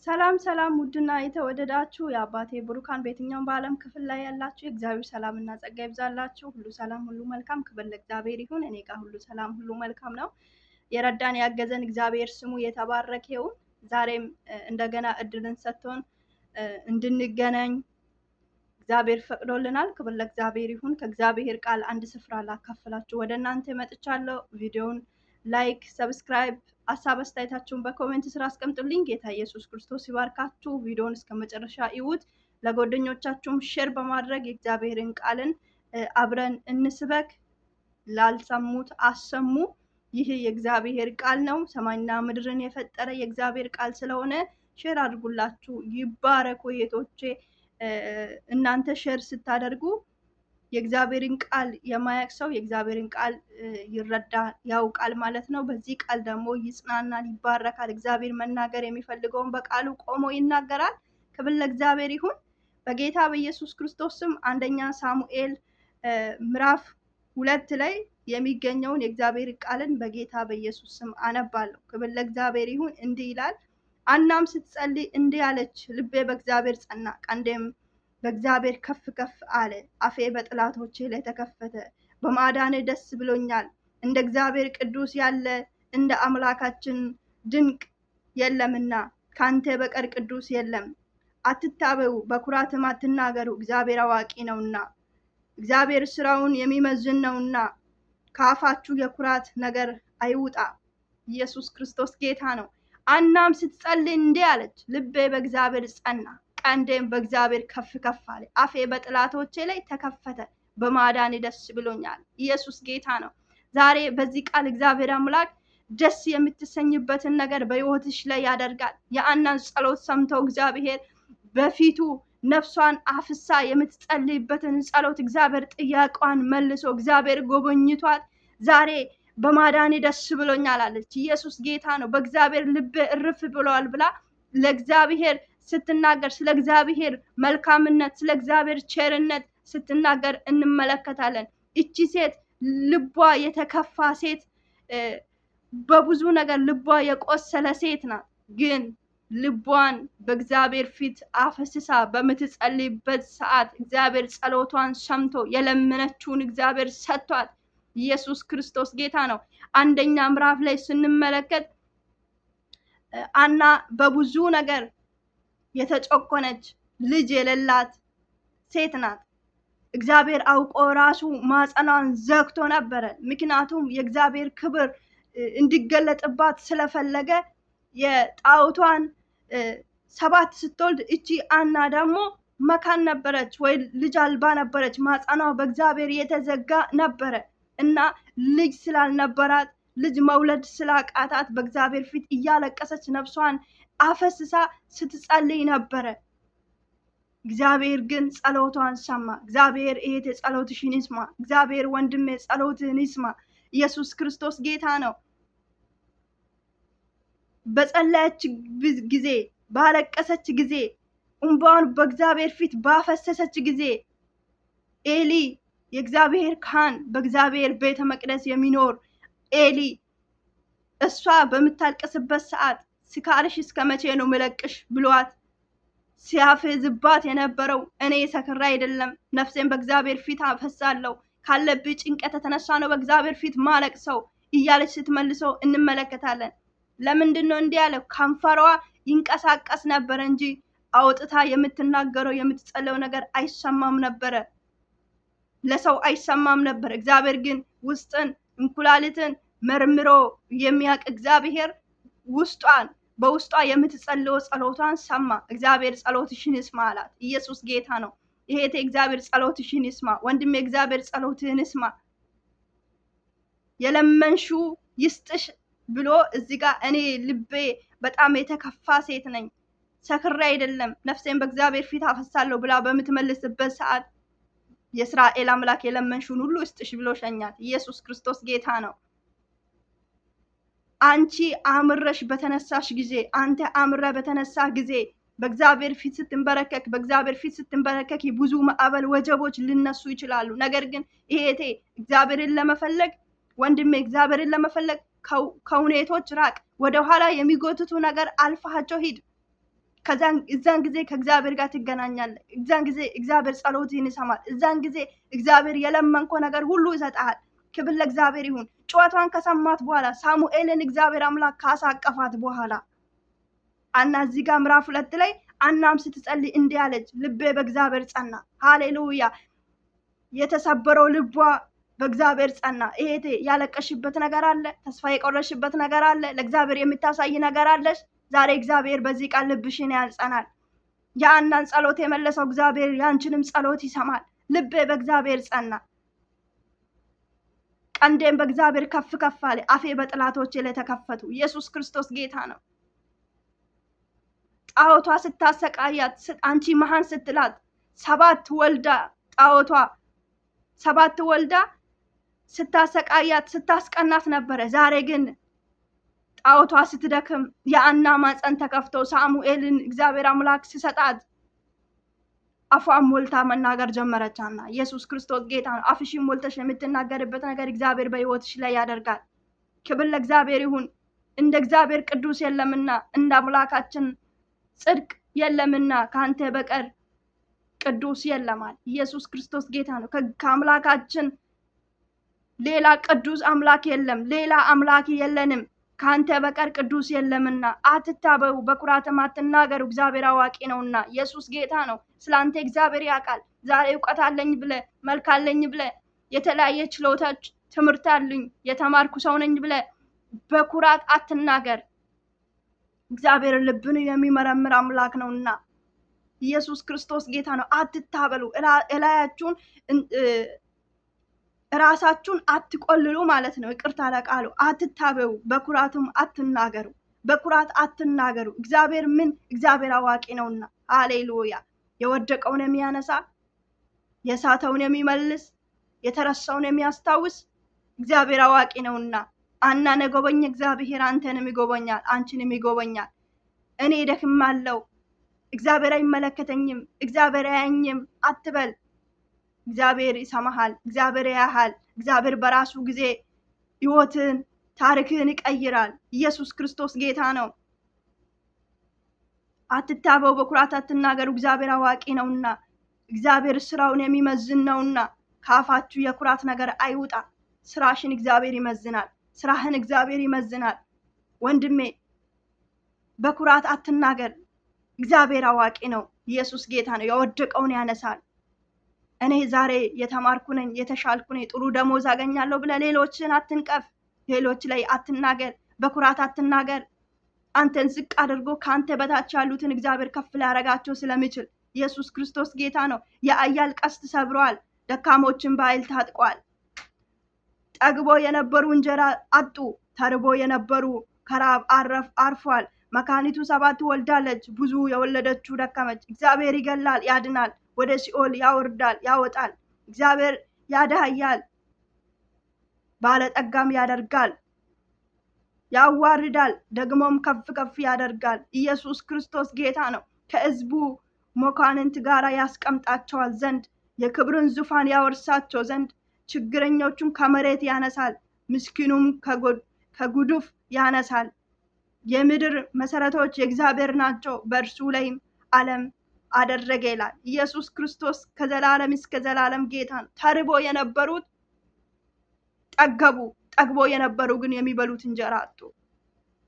ሰላም ሰላም ውድና የተወደዳችሁ የአባቴ ብሩካን በየትኛውም በዓለም ክፍል ላይ ያላችሁ የእግዚአብሔር ሰላምና ጸጋ ይብዛላችሁ። ሁሉ ሰላም ሁሉ መልካም፣ ክብር ለእግዚአብሔር ይሁን። እኔ ጋር ሁሉ ሰላም ሁሉ መልካም ነው። የረዳን ያገዘን እግዚአብሔር ስሙ የተባረከ ይሁን። ዛሬም እንደገና እድልን ሰጥቶን እንድንገናኝ እግዚአብሔር ፈቅዶልናል። ክብር ለእግዚአብሔር ይሁን። ከእግዚአብሔር ቃል አንድ ስፍራ ላካፍላችሁ ወደ እናንተ መጥቻለሁ። ቪዲዮውን ላይክ፣ ሰብስክራይብ፣ ሀሳብ አስተያየታችሁን በኮሜንት ስራ አስቀምጡልኝ። ጌታ ኢየሱስ ክርስቶስ ይባርካችሁ። ቪዲዮውን እስከ መጨረሻ ይዩት። ለጓደኞቻችሁም ሼር በማድረግ የእግዚአብሔርን ቃልን አብረን እንስበክ። ላልሰሙት አሰሙ። ይህ የእግዚአብሔር ቃል ነው። ሰማይና ምድርን የፈጠረ የእግዚአብሔር ቃል ስለሆነ ሼር አድርጉላችሁ። ይባረኩ እህቶቼ። እናንተ ሼር ስታደርጉ የእግዚአብሔርን ቃል የማያውቅ ሰው የእግዚአብሔርን ቃል ይረዳል፣ ያውቃል ማለት ነው። በዚህ ቃል ደግሞ ይጽናናል፣ ይባረካል። እግዚአብሔር መናገር የሚፈልገውን በቃሉ ቆሞ ይናገራል። ክብር ለእግዚአብሔር ይሁን። በጌታ በኢየሱስ ክርስቶስ ስም አንደኛ ሳሙኤል ምዕራፍ 2 ላይ የሚገኘውን የእግዚአብሔር ቃልን በጌታ በኢየሱስ ስም አነባለሁ። ክብር ለእግዚአብሔር ይሁን። እንዲህ ይላል። አናም ስትጸልይ እንዲህ አለች፣ ልቤ በእግዚአብሔር ጸና፣ ቀንዴም በእግዚአብሔር ከፍ ከፍ አለ። አፌ በጠላቶቼ ላይ ተከፈተ። በማዳኔ ደስ ብሎኛል። እንደ እግዚአብሔር ቅዱስ ያለ እንደ አምላካችን ድንቅ የለምና ካንተ በቀር ቅዱስ የለም። አትታበዩ፣ በኩራትም አትናገሩ፣ እግዚአብሔር አዋቂ ነውና፣ እግዚአብሔር ስራውን የሚመዝን ነውና ከአፋችሁ የኩራት ነገር አይውጣ። ኢየሱስ ክርስቶስ ጌታ ነው። አናም ስትጸልይ እንዲህ አለች፣ ልቤ በእግዚአብሔር ጸና፣ ቀንዴም በእግዚአብሔር ከፍ ከፍ አለ። አፌ በጠላቶቼ ላይ ተከፈተ፣ በማዳኔ ደስ ብሎኛል። ኢየሱስ ጌታ ነው። ዛሬ በዚህ ቃል እግዚአብሔር አምላክ ደስ የምትሰኝበትን ነገር በሕይወትሽ ላይ ያደርጋል። የአናን ጸሎት ሰምተው እግዚአብሔር በፊቱ ነፍሷን አፍሳ የምትጸልይበትን ጸሎት እግዚአብሔር ጥያቄዋን መልሶ እግዚአብሔር ጎበኝቷት ዛሬ በማዳኔ ደስ ብሎኛል አለች። ኢየሱስ ጌታ ነው። በእግዚአብሔር ልቤ እርፍ ብሏል ብላ ለእግዚአብሔር ስትናገር ስለ እግዚአብሔር መልካምነት ስለ እግዚአብሔር ቸርነት ስትናገር እንመለከታለን። እቺ ሴት ልቧ የተከፋ ሴት፣ በብዙ ነገር ልቧ የቆሰለ ሴት ናት። ግን ልቧን በእግዚአብሔር ፊት አፈስሳ በምትጸልይበት ሰዓት እግዚአብሔር ጸሎቷን ሰምቶ የለመነችውን እግዚአብሔር ሰጥቷት። ኢየሱስ ክርስቶስ ጌታ ነው። አንደኛ ምዕራፍ ላይ ስንመለከት አና በብዙ ነገር የተጨቆነች ልጅ የሌላት ሴት ናት። እግዚአብሔር አውቆ ራሱ ማጸኗን ዘግቶ ነበረ። ምክንያቱም የእግዚአብሔር ክብር እንዲገለጥባት ስለፈለገ የጣዖቷን 7 ስትወልድ እቺ አና ደግሞ መካን ነበረች ወይ ልጅ አልባ ነበረች። ማጸኗ በእግዚአብሔር የተዘጋ ነበረ እና ልጅ ስላልነበራት ልጅ መውለድ ስላቃታት በእግዚአብሔር ፊት እያለቀሰች ነፍሷን አፈስሳ ስትጸልይ ነበረ። እግዚአብሔር ግን ጸሎቷን ሰማ። እግዚአብሔር እህቴ ጸሎትሽን ይስማ። እግዚአብሔር ወንድሜ ጸሎትህን ይስማ። ኢየሱስ ክርስቶስ ጌታ ነው። በጸለየች ጊዜ፣ ባለቀሰች ጊዜ፣ እንባዋን በእግዚአብሔር ፊት ባፈሰሰች ጊዜ ኤሊ የእግዚአብሔር ካህን በእግዚአብሔር ቤተ መቅደስ የሚኖር ኤሊ እሷ በምታልቅስበት ሰዓት ስካርሽ እስከ መቼ ነው መለቅሽ ብሏት ሲያፈዝባት የነበረው እኔ ሰክራ አይደለም፣ ነፍሴን በእግዚአብሔር ፊት አፈሳለሁ፣ ካለብኝ ጭንቀት የተነሳ ነው በእግዚአብሔር ፊት ማለቅሰው እያለች ስትመልሰው እንመለከታለን። ለምንድን ነው እንዲህ ያለው? ከንፈሯ ይንቀሳቀስ ነበር እንጂ አውጥታ የምትናገረው የምትጸለው ነገር አይሰማም ነበረ፣ ለሰው አይሰማም ነበር። እግዚአብሔር ግን ውስጥን እንኩላሊትን መርምሮ የሚያውቅ እግዚአብሔር ውስጧን በውስጧ የምትጸልየው ጸሎቷን ሰማ። እግዚአብሔር ጸሎትሽን ይስማ አላት። ኢየሱስ ጌታ ነው። ይሄቴ እግዚአብሔር ጸሎትሽን ይስማ። ወንድሜ እግዚአብሔር ጸሎትህን ይስማ። የለመንሹ ይስጥሽ ብሎ እዚህ ጋር እኔ ልቤ በጣም የተከፋ ሴት ነኝ፣ ሰክሬ አይደለም፣ ነፍሴን በእግዚአብሔር ፊት አፈሳለሁ ብላ በምትመልስበት ሰዓት የእስራኤል አምላክ የለመንሹን ሁሉ ይስጥሽ ብሎ ሸኛት። ኢየሱስ ክርስቶስ ጌታ ነው። አንቺ አምረሽ በተነሳሽ ጊዜ፣ አንተ አምረ በተነሳ ጊዜ በእግዚአብሔር ፊት ስትንበረከክ በእግዚአብሔር ፊት ስትንበረከክ ብዙ ማዕበል ወጀቦች ሊነሱ ይችላሉ። ነገር ግን ይሄቴ እግዚአብሔርን ለመፈለግ ወንድሜ እግዚአብሔርን ለመፈለግ ከሁኔቶች ራቅ። ወደ ኋላ የሚጎትቱ ነገር አልፋቸው ሂድ። እዛን ጊዜ ከእግዚአብሔር ጋር ትገናኛለህ። እዛን ጊዜ እግዚአብሔር ጸሎትህን ይሰማል። እዛን ጊዜ እግዚአብሔር የለመንኮ ነገር ሁሉ ይሰጣል። ክብር ለእግዚአብሔር ይሁን። ጩኸቷን ከሰማት በኋላ ሳሙኤልን እግዚአብሔር አምላክ ካሳቀፋት በኋላ አና እዚህ ጋር ምዕራፍ 2 ላይ አናም ስትጸልይ እንዲህ አለች፣ ልቤ በእግዚአብሔር ጸና። ሃሌሉያ! የተሰበረው ልቧ በእግዚአብሔር ጸና። እህቴ ያለቀሽበት ነገር አለ፣ ተስፋ የቆረሽበት ነገር አለ፣ ለእግዚአብሔር የምታሳይ ነገር አለሽ። ዛሬ እግዚአብሔር በዚህ ቃል ልብሽን ያጸናል። የአናን ጸሎት የመለሰው እግዚአብሔር ያንቺንም ጸሎት ይሰማል። ልቤ በእግዚአብሔር ጸና፣ ቀንዴም በእግዚአብሔር ከፍ ከፍ አለ፣ አፌ በጠላቶቼ ላይ ተከፈቱ። ኢየሱስ ክርስቶስ ጌታ ነው። ጣዖቷ ስታሰቃያት አንቺ መሃን ስትላት ሰባት ወልዳ ስታሰቃያት ስታስቀናት ነበረ። ዛሬ ግን ጣዖቷ ስትደክም የአና ማፀን ተከፍተው ሳሙኤልን እግዚአብሔር አምላክ ሲሰጣት አፏን ሞልታ መናገር ጀመረቻና ኢየሱስ ክርስቶስ ጌታ ነው። አፍሽን ሞልተሽ የምትናገርበት ነገር እግዚአብሔር በሕይወትሽ ላይ ያደርጋል። ክብር ለእግዚአብሔር ይሁን። እንደ እግዚአብሔር ቅዱስ የለምና እንደ አምላካችን ጽድቅ የለምና ካንተ በቀር ቅዱስ የለማል። ኢየሱስ ክርስቶስ ጌታ ነው። ከአምላካችን ሌላ ቅዱስ አምላክ የለም። ሌላ አምላክ የለንም። ካንተ በቀር ቅዱስ የለምና አትታበዩ፣ በኩራትም አትናገሩ፣ እግዚአብሔር አዋቂ ነውና። ኢየሱስ ጌታ ነው። ስላንተ እግዚአብሔር ያውቃል። ዛሬ እውቀት አለኝ ብለ መልክ አለኝ ብለ የተለያየ ችሎታች ትምህርት አለኝ የተማርኩ ሰው ነኝ ብለ በኩራት አትናገር። እግዚአብሔር ልብን የሚመረምር አምላክ ነውና ኢየሱስ ክርስቶስ ጌታ ነው። አትታበሉ፣ እላያችሁን ራሳችሁን አትቆልሉ ማለት ነው። ይቅርታ ለቃሉ አትታበዩ፣ በኩራትም አትናገሩ። በኩራት አትናገሩ። እግዚአብሔር እግዚአብሔር አዋቂ ነውና። ሃሌሉያ! የወደቀውን የሚያነሳ የሳተውን የሚመልስ የተረሳውን የሚያስታውስ እግዚአብሔር አዋቂ ነውና አናን የጎበኘ እግዚአብሔር አንተንም ይጎበኛል፣ አንቺንም ይጎበኛል። እኔ ደክማለሁ፣ እግዚአብሔር አይመለከተኝም፣ እግዚአብሔር አያኝም አትበል። እግዚአብሔር ይሰማሃል፣ እግዚአብሔር ያያሃል። እግዚአብሔር በራሱ ጊዜ ሕይወትን ታሪክን ይቀይራል። ኢየሱስ ክርስቶስ ጌታ ነው። አትታበው፣ በኩራት አትናገሩ፣ እግዚአብሔር አዋቂ ነውና። እግዚአብሔር ስራውን የሚመዝን ነውና ካፋችሁ የኩራት ነገር አይውጣ። ስራሽን እግዚአብሔር ይመዝናል። ስራህን እግዚአብሔር ይመዝናል። ወንድሜ በኩራት አትናገር። እግዚአብሔር አዋቂ ነው። ኢየሱስ ጌታ ነው። የወደቀውን ያነሳል። እኔ ዛሬ የተማርኩ ነኝ፣ የተሻልኩ ነኝ፣ ጥሩ ደሞዝ አገኛለሁ ብለህ ሌሎችን አትንቀፍ። ሌሎች ላይ አትናገር። በኩራት አትናገር። አንተን ዝቅ አድርጎ ከአንተ በታች ያሉትን እግዚአብሔር ከፍ ሊያደርጋቸው ስለሚችል ኢየሱስ ክርስቶስ ጌታ ነው። የአያል ቀስት ሰብሯል፣ ደካሞችን በኃይል ታጥቋል። ጠግቦ የነበሩ እንጀራ አጡ፣ ተርቦ የነበሩ ከራብ አርፏል። መካኒቱ 7 ወልዳለች፣ ብዙ የወለደችው ደከመች። እግዚአብሔር ይገላል፣ ያድናል፣ ወደ ሲኦል ያወርዳል፣ ያወጣል። እግዚአብሔር ያደሃያል፣ ባለጠጋም ያደርጋል፣ ያዋርዳል፣ ደግሞም ከፍ ከፍ ያደርጋል። ኢየሱስ ክርስቶስ ጌታ ነው። ከሕዝቡ መኳንንት ጋር ያስቀምጣቸዋል ዘንድ የክብርን ዙፋን ያወርሳቸው ዘንድ ችግረኞቹን ከመሬት ያነሳል፣ ምስኪኑም ከጉድፍ ያነሳል። የምድር መሰረቶች የእግዚአብሔር ናቸው፣ በእርሱ ላይም ዓለም አደረገ ይላል። ኢየሱስ ክርስቶስ ከዘላለም እስከ ዘላለም ጌታ ነው። ተርቦ የነበሩት ጠገቡ፣ ጠግቦ የነበሩ ግን የሚበሉት እንጀራ አጡ።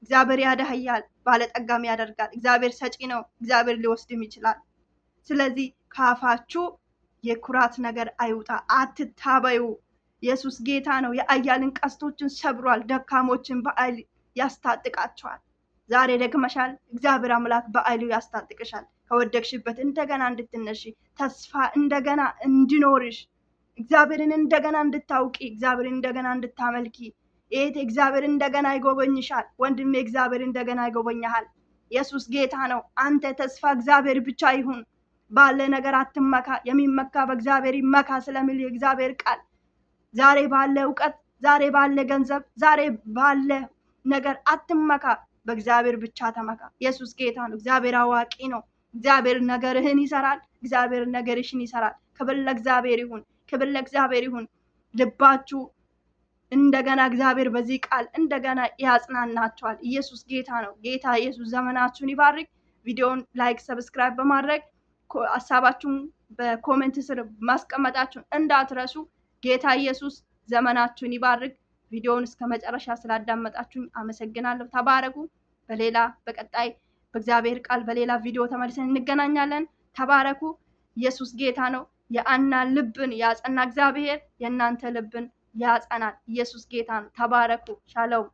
እግዚአብሔር ያደሃያል፣ ባለጠጋም ያደርጋል። እግዚአብሔር ሰጪ ነው። እግዚአብሔር ሊወስድም ይችላል። ስለዚህ ካፋችሁ የኩራት ነገር አይውጣ፣ አትታበዩ። ኢየሱስ ጌታ ነው። የአያልን ቀስቶችን ሰብሯል፣ ደካሞችን በኃይል ያስታጥቃቸዋል። ዛሬ ደክመሻል፣ እግዚአብሔር አምላክ በኃይሉ ያስታጥቅሻል። ከወደቅሽበት እንደገና እንድትነሺ፣ ተስፋ እንደገና እንዲኖርሽ፣ እግዚአብሔርን እንደገና እንድታውቂ፣ እግዚአብሔርን እንደገና እንድታመልኪ፣ እህቴ እግዚአብሔር እንደገና ይጎበኝሻል። ወንድሜ እግዚአብሔር እንደገና ይጎበኛሃል። ኢየሱስ ጌታ ነው። አንተ ተስፋ እግዚአብሔር ብቻ ይሁን። ባለ ነገር አትመካ፣ የሚመካ በእግዚአብሔር ይመካ ስለሚል የእግዚአብሔር ቃል ዛሬ ባለ እውቀት፣ ዛሬ ባለ ገንዘብ፣ ዛሬ ባለ ነገር አትመካ፣ በእግዚአብሔር ብቻ ተመካ። ኢየሱስ ጌታ ነው። እግዚአብሔር አዋቂ ነው። እግዚአብሔር ነገርህን ይሰራል። እግዚአብሔር ነገርሽን ይሰራል። ክብር ለእግዚአብሔር ይሁን። ክብር ለእግዚአብሔር ይሁን። ልባችሁ እንደገና እግዚአብሔር በዚህ ቃል እንደገና ያጽናናቸዋል። ኢየሱስ ጌታ ነው። ጌታ ኢየሱስ ዘመናችሁን ይባርክ። ቪዲዮውን ላይክ፣ ሰብስክራይብ በማድረግ ሀሳባችሁን በኮሜንት ስር ማስቀመጣችሁን እንዳትረሱ። ጌታ ኢየሱስ ዘመናችሁን ይባርክ። ቪዲዮውን እስከ መጨረሻ ስላዳመጣችሁኝ አመሰግናለሁ። ተባረኩ። በቀጣይ በእግዚአብሔር ቃል በሌላ ቪዲዮ ተመልሰን እንገናኛለን። ተባረኩ። ኢየሱስ ጌታ ነው። የአና ልብን ያጸና እግዚአብሔር የእናንተ ልብን ያጸናል። ኢየሱስ ጌታ ነው። ተባረኩ። ሻሎም